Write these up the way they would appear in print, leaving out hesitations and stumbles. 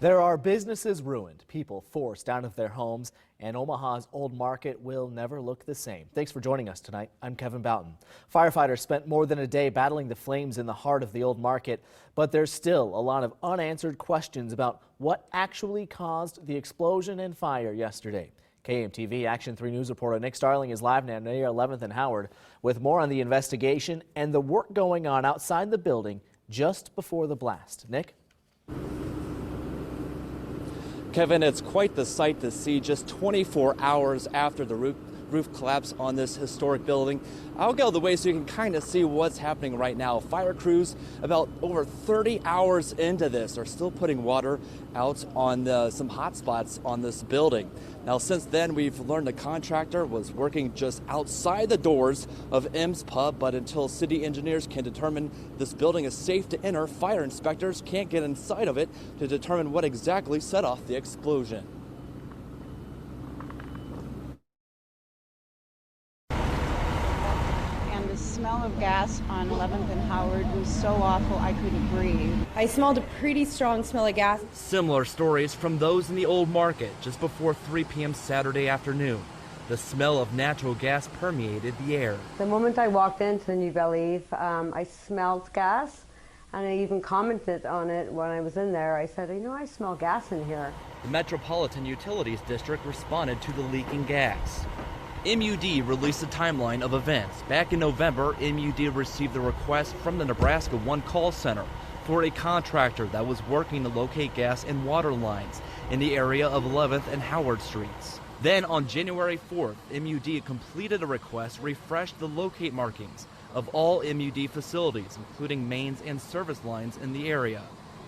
There are businesses ruined, people forced out of their homes, and Omaha's Old Market will never look the same. Thanks for joining us tonight. I'm Kevin Boughton. Firefighters spent more than a day battling the flames in the heart of the Old Market, but there's still a lot of unanswered questions about what actually caused the explosion and fire yesterday. KMTV Action 3 News reporter Nick Starling is live now near 11th and Howard with more on the investigation and the work going on outside the building just before the blast. Nick? Kevin, it's quite the sight to see just 24 hours after the roof collapse on this historic building. I'll go the way so you can kind of see what's happening right now. Fire crews about over 30 hours into this are still putting water out on some hot spots on this building. Now, since then, we've learned the contractor was working just outside the doors of M's Pub, but until city engineers can determine this building is safe to enter, fire inspectors can't get inside of it to determine what exactly set off the explosion. The smell of gas on 11th and Howard was so awful I couldn't breathe. I smelled a pretty strong smell of gas. Similar stories from those in the Old Market just before 3 p.m. Saturday afternoon. The smell of natural gas permeated the air. The moment I walked into New Believe, I smelled gas, and I even commented on it when I was in there. I said, I smell gas in here. The Metropolitan Utilities District responded to the leaking gas. MUD released a timeline of events. Back in November, MUD received the request from the Nebraska One call center for a contractor that was working to locate gas and water lines in the area of 11th and Howard Streets. Then on January 4th, MUD completed a request, refreshed the locate markings of all MUD facilities, including mains and service lines in the area.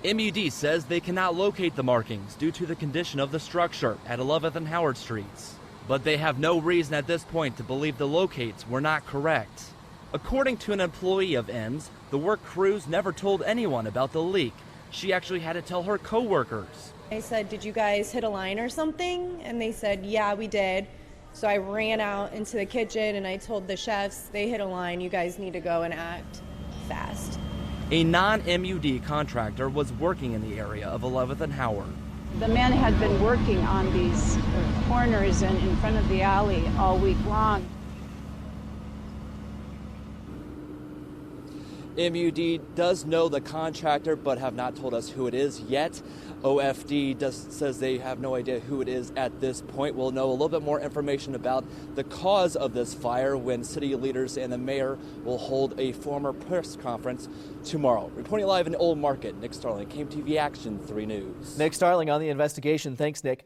MUD says they cannot locate the markings due to the condition of the structure at 11th and Howard Streets. But they have no reason at this point to believe the locates were not correct. According to an employee of M's, the work crews never told anyone about the leak. She actually had to tell her co-workers. I said, "Did you guys hit a line or something?" And they said, "Yeah, we did." So I ran out into the kitchen and I told the chefs, "They hit a line, you guys need to go and act fast." A non-MUD contractor was working in the area of 11th and Howard. The men had been working on these corners and in front of the alley all week long. MUD does know the contractor but have not told us who it is yet. OFD says they have no idea who it is at this point. We'll know a little bit more information about the cause of this fire when city leaders and the mayor will hold a formal press conference tomorrow. Reporting live in Old Market, Nick Starling, KMTV Action 3 News. Nick Starling on the investigation. Thanks, Nick.